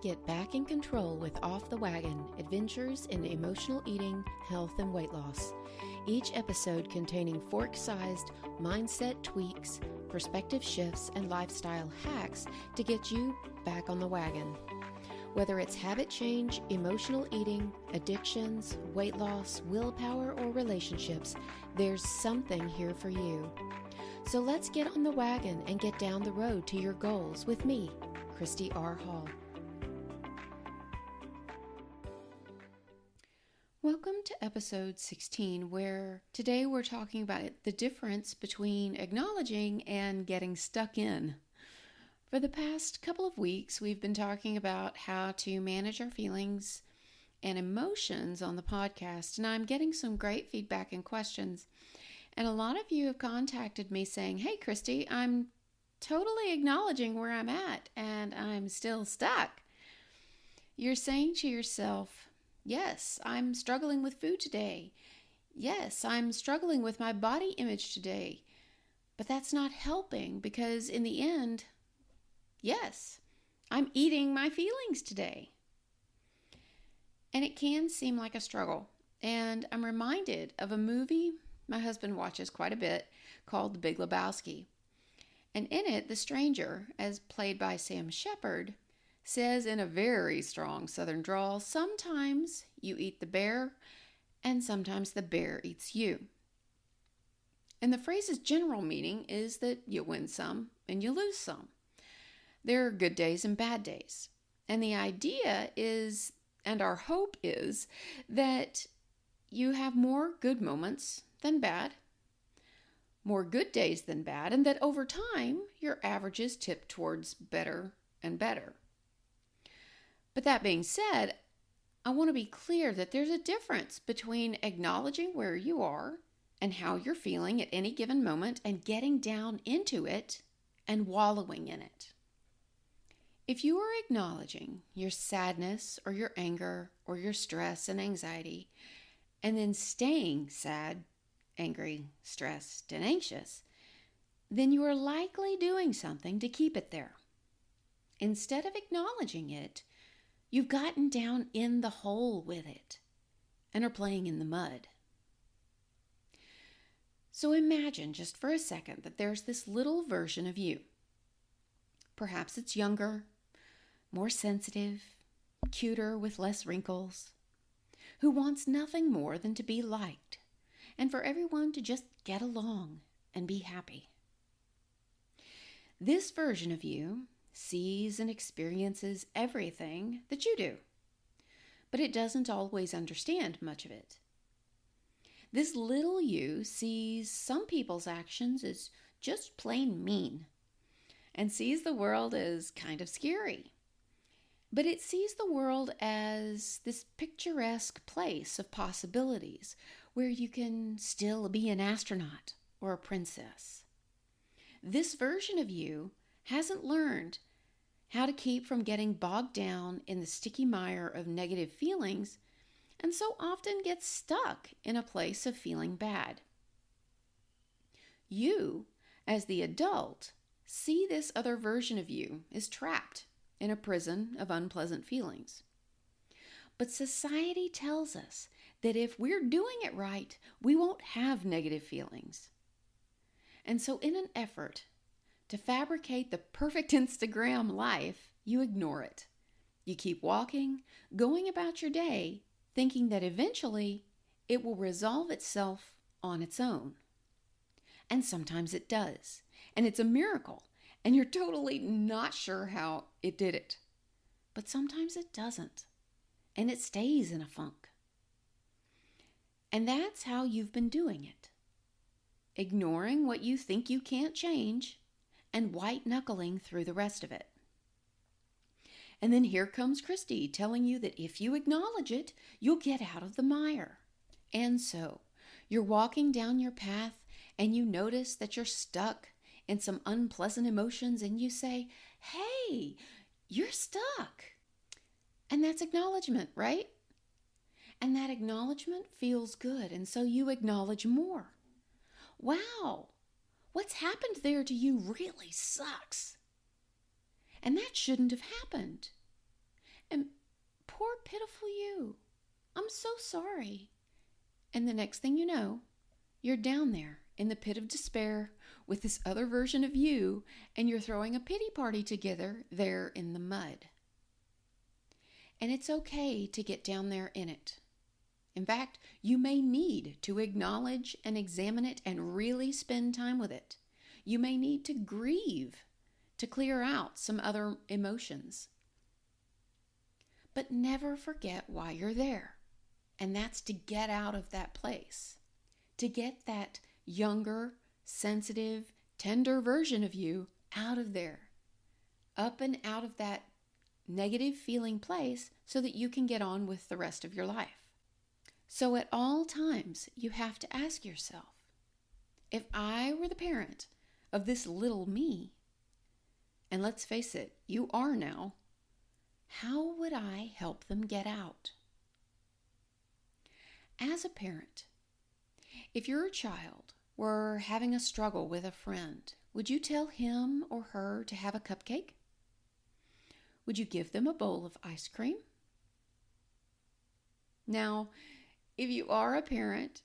Get back in control with Off the Wagon, adventures in emotional eating, health, and weight loss. Each episode containing fork-sized mindset tweaks, perspective shifts, and lifestyle hacks to get you back on the wagon. Whether it's habit change, emotional eating, addictions, weight loss, willpower, or relationships, there's something here for you. So let's get on the wagon and get down the road to your goals with me, Christy R. Hall. Welcome to episode 16, where today we're talking about the difference between acknowledging and getting stuck in. For the past couple of weeks, we've been talking about how to manage our feelings and emotions on the podcast, and I'm getting some great feedback and questions. And a lot of you have contacted me saying, "Hey, Christy, I'm totally acknowledging where I'm at, and I'm still stuck." You're saying to yourself, "Yes, I'm struggling with food today. Yes, I'm struggling with my body image today." But that's not helping because in the end, yes, I'm eating my feelings today. And it can seem like a struggle. And I'm reminded of a movie my husband watches quite a bit called The Big Lebowski. And in it, the stranger, as played by Sam Shepard, says in a very strong Southern drawl, "Sometimes you eat the bear, and sometimes the bear eats you." And the phrase's general meaning is that you win some and you lose some. There are good days and bad days. And the idea is, and our hope is, that you have more good moments than bad, more good days than bad, and that over time, your averages tip towards better and better. But that being said, I want to be clear that there's a difference between acknowledging where you are and how you're feeling at any given moment and getting down into it and wallowing in it. If you are acknowledging your sadness or your anger or your stress and anxiety, and then staying sad, angry, stressed, and anxious, then you are likely doing something to keep it there. Instead of acknowledging it, you've gotten down in the hole with it and are playing in the mud. So imagine just for a second that there's this little version of you. Perhaps it's younger, more sensitive, cuter with less wrinkles, who wants nothing more than to be liked and for everyone to just get along and be happy. This version of you sees and experiences everything that you do, but it doesn't always understand much of it. This little you sees some people's actions as just plain mean and sees the world as kind of scary. But it sees the world as this picturesque place of possibilities where you can still be an astronaut or a princess. This version of you hasn't learned how to keep from getting bogged down in the sticky mire of negative feelings and so often gets stuck in a place of feeling bad. You, as the adult, see this other version of you as trapped in a prison of unpleasant feelings. But society tells us that if we're doing it right, we won't have negative feelings. And so in an effort to fabricate the perfect Instagram life, you ignore it. You keep walking, going about your day, thinking that eventually it will resolve itself on its own. And sometimes it does. And it's a miracle. And you're totally not sure how it did it. But sometimes it doesn't. And it stays in a funk. And that's how you've been doing it. Ignoring what you think you can't change and white-knuckling through the rest of it. And then here comes Christy telling you that if you acknowledge it, you'll get out of the mire. And so, you're walking down your path and you notice that you're stuck in some unpleasant emotions and you say, "Hey, you're stuck." And that's acknowledgement, right? And that acknowledgement feels good, and so you acknowledge more. Wow, what's happened there to you really sucks. And that shouldn't have happened. And poor pitiful you. I'm so sorry. And the next thing you know, you're down there in the pit of despair with this other version of you, and you're throwing a pity party together there in the mud. And it's okay to get down there in it. In fact, you may need to acknowledge and examine it and really spend time with it. You may need to grieve to clear out some other emotions. But never forget why you're there. And that's to get out of that place. To get that younger, sensitive, tender version of you out of there. Up and out of that negative feeling place so that you can get on with the rest of your life. So at all times, you have to ask yourself, if I were the parent of this little me, and let's face it, you are now, how would I help them get out? As a parent, if your child were having a struggle with a friend, would you tell him or her to have a cupcake? Would you give them a bowl of ice cream? Now, if you are a parent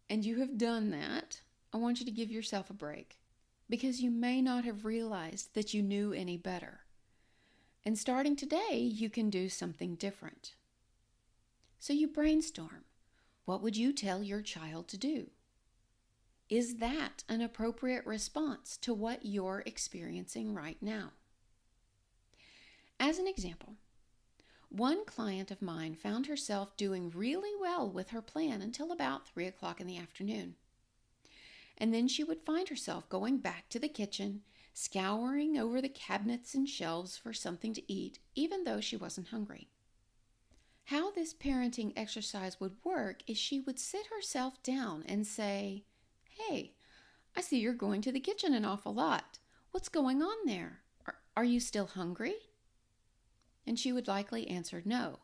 and you have done that, I want you to give yourself a break, because you may not have realized that you knew any better. And starting today, you can do something different. So you brainstorm. What would you tell your child to do? Is that an appropriate response to what you're experiencing right now? As an example, one client of mine found herself doing really well with her plan until about 3 o'clock in the afternoon. And then she would find herself going back to the kitchen, scouring over the cabinets and shelves for something to eat, even though she wasn't hungry. How this parenting exercise would work is she would sit herself down and say, "Hey, I see you're going to the kitchen an awful lot. What's going on there? Are you still hungry?" And she would likely answer no.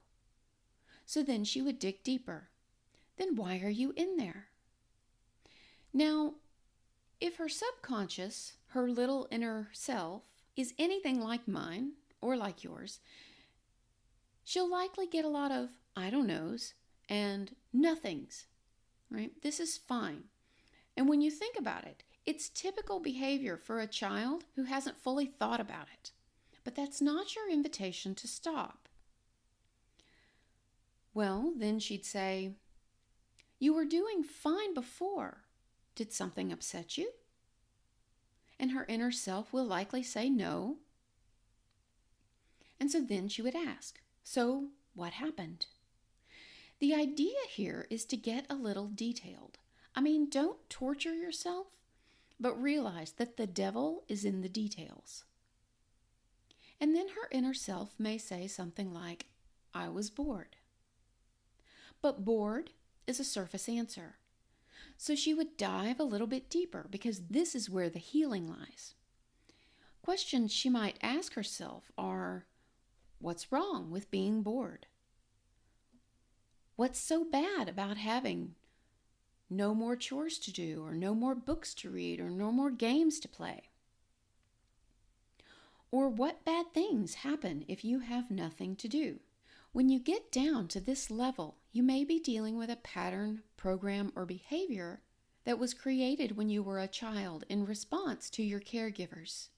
So then she would dig deeper. Then why are you in there? Now, if her subconscious, her little inner self, is anything like mine or like yours, she'll likely get a lot of I don't knows and nothings, right? This is fine. And when you think about it, it's typical behavior for a child who hasn't fully thought about it. But that's not your invitation to stop. Well, then she'd say, "You were doing fine before. Did something upset you?" And her inner self will likely say no. And so then she would ask, "So what happened?" The idea here is to get a little detailed. I mean, don't torture yourself, but realize that the devil is in the details. And then her inner self may say something like, "I was bored." But bored is a surface answer. So she would dive a little bit deeper, because this is where the healing lies. Questions she might ask herself are, what's wrong with being bored? What's so bad about having no more chores to do, or no more books to read, or no more games to play? Or what bad things happen if you have nothing to do? When you get down to this level, you may be dealing with a pattern, program, or behavior that was created when you were a child in response to your caregivers.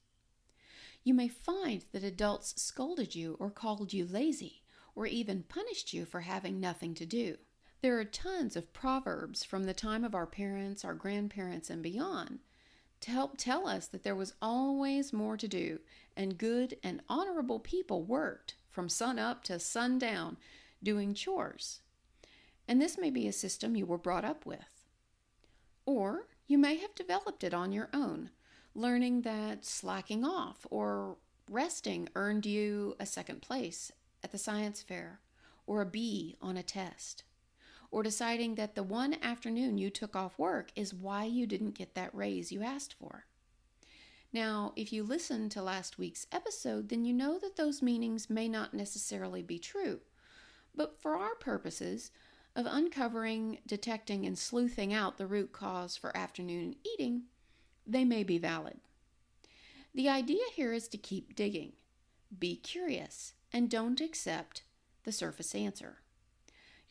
You may find that adults scolded you or called you lazy, or even punished you for having nothing to do. There are tons of proverbs from the time of our parents, our grandparents, and beyond to help tell us that there was always more to do, and good and honorable people worked from sun up to sundown doing chores. And this may be a system you were brought up with. Or you may have developed it on your own, learning that slacking off or resting earned you a second place at the science fair, or a B on a test, or deciding that the one afternoon you took off work is why you didn't get that raise you asked for. Now, if you listened to last week's episode, then you know that those meanings may not necessarily be true. But for our purposes of uncovering, detecting, and sleuthing out the root cause for afternoon eating, they may be valid. The idea here is to keep digging, be curious, and don't accept the surface answer.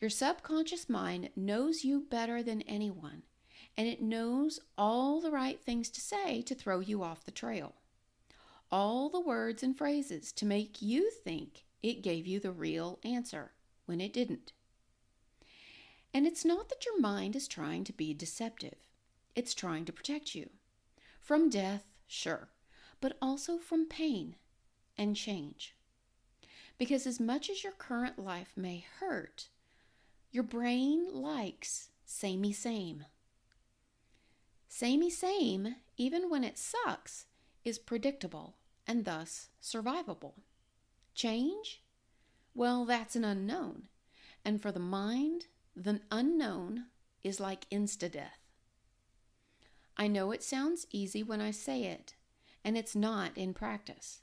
Your subconscious mind knows you better than anyone, and it knows all the right things to say to throw you off the trail. All the words and phrases to make you think it gave you the real answer when it didn't. And it's not that your mind is trying to be deceptive. It's trying to protect you. From death, sure, but also from pain and change. Because as much as your current life may hurt, your brain likes samey same. Samey same, even when it sucks, is predictable and thus survivable. Change? Well, that's an unknown. And for the mind, the unknown is like insta-death. I know it sounds easy when I say it, and it's not in practice.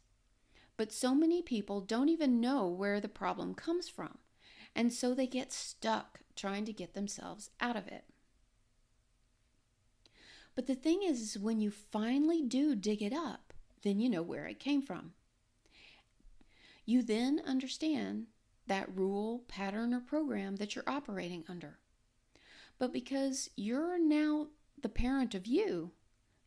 But so many people don't even know where the problem comes from, and so they get stuck trying to get themselves out of it. But the thing is, when you finally do dig it up, then you know where it came from. You then understand that rule, pattern, or program that you're operating under. But because you're now the parent of you,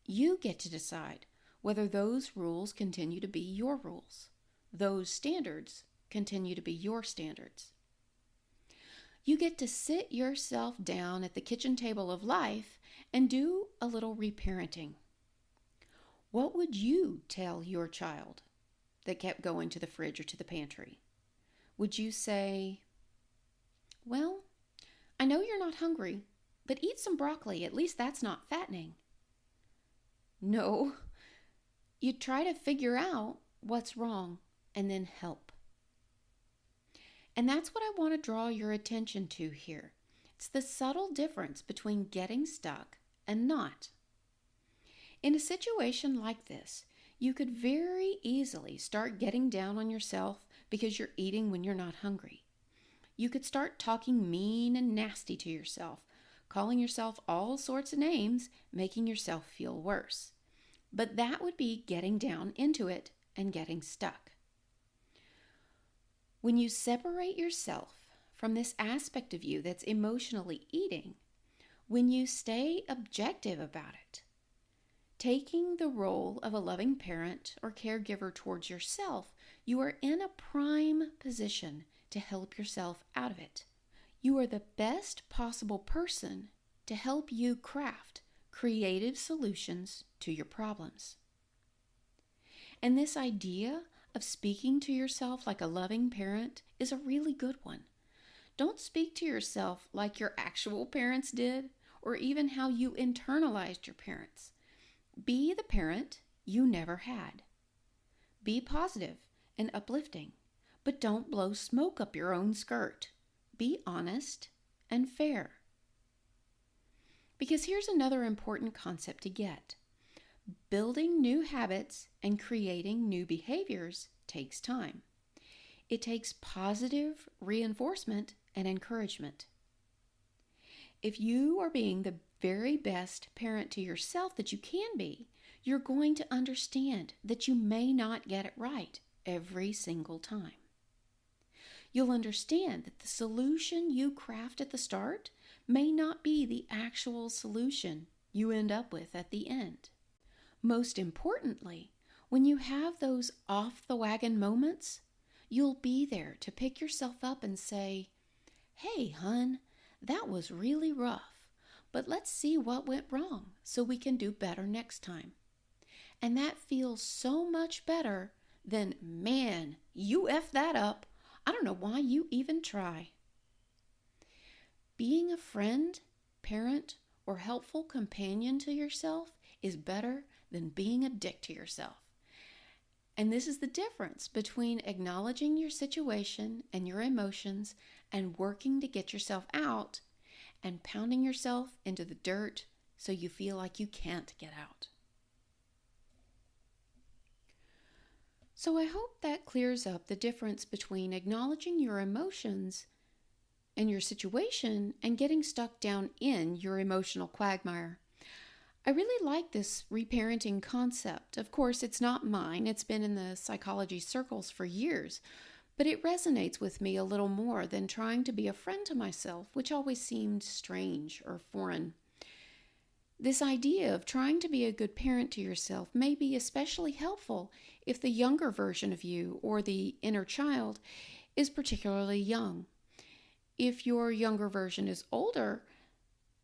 you get to decide whether those rules continue to be your rules. Those standards continue to be your standards. You get to sit yourself down at the kitchen table of life and do a little reparenting. What would you tell your child that kept going to the fridge or to the pantry? Would you say, well, I know you're not hungry, but eat some broccoli. At least that's not fattening. No, you try to figure out what's wrong and then help. And that's what I want to draw your attention to here. It's the subtle difference between getting stuck and not. In a situation like this, you could very easily start getting down on yourself because you're eating when you're not hungry. You could start talking mean and nasty to yourself, calling yourself all sorts of names, making yourself feel worse. But that would be getting down into it and getting stuck. When you separate yourself from this aspect of you that's emotionally eating, when you stay objective about it, taking the role of a loving parent or caregiver towards yourself, you are in a prime position to help yourself out of it. You are the best possible person to help you craft creative solutions to your problems. And this idea of speaking to yourself like a loving parent is a really good one. Don't speak to yourself like your actual parents did, or even how you internalized your parents. Be the parent you never had. Be positive and uplifting, but don't blow smoke up your own skirt. Be honest and fair. Because here's another important concept to get. Building new habits and creating new behaviors takes time. It takes positive reinforcement and encouragement. If you are being the very best parent to yourself that you can be, you're going to understand that you may not get it right every single time. You'll understand that the solution you craft at the start may not be the actual solution you end up with at the end. Most importantly, when you have those off-the-wagon moments, you'll be there to pick yourself up and say, "Hey, hun, that was really rough, but let's see what went wrong so we can do better next time." And that feels so much better than, "Man, you effed that up. I don't know why you even try." Being a friend, parent, or helpful companion to yourself is better than being a dick to yourself. And this is the difference between acknowledging your situation and your emotions and working to get yourself out and pounding yourself into the dirt so you feel like you can't get out. So I hope that clears up the difference between acknowledging your emotions and your situation and getting stuck down in your emotional quagmire. I really like this reparenting concept. Of course, it's not mine. It's been in the psychology circles for years. but it resonates with me a little more than trying to be a friend to myself, which always seemed strange or foreign. This idea of trying to be a good parent to yourself may be especially helpful if the younger version of you, or the inner child, is particularly young. If your younger version is older,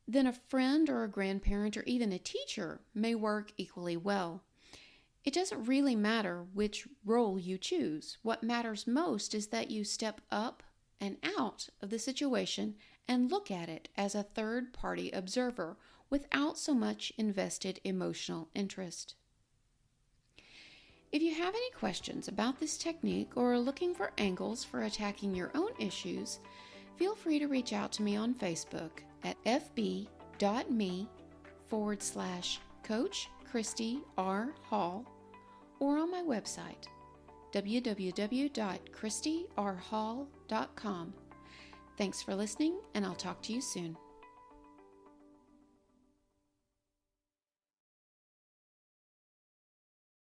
then a friend or a grandparent or even a teacher may work equally well. It doesn't really matter which role you choose. What matters most is that you step up and out of the situation and look at it as a third-party observer without so much invested emotional interest. If you have any questions about this technique or are looking for angles for attacking your own issues, feel free to reach out to me on Facebook at fb.me/Coach Christy R. Hall or on my website, www.christyrhall.com. Thanks for listening, and I'll talk to you soon.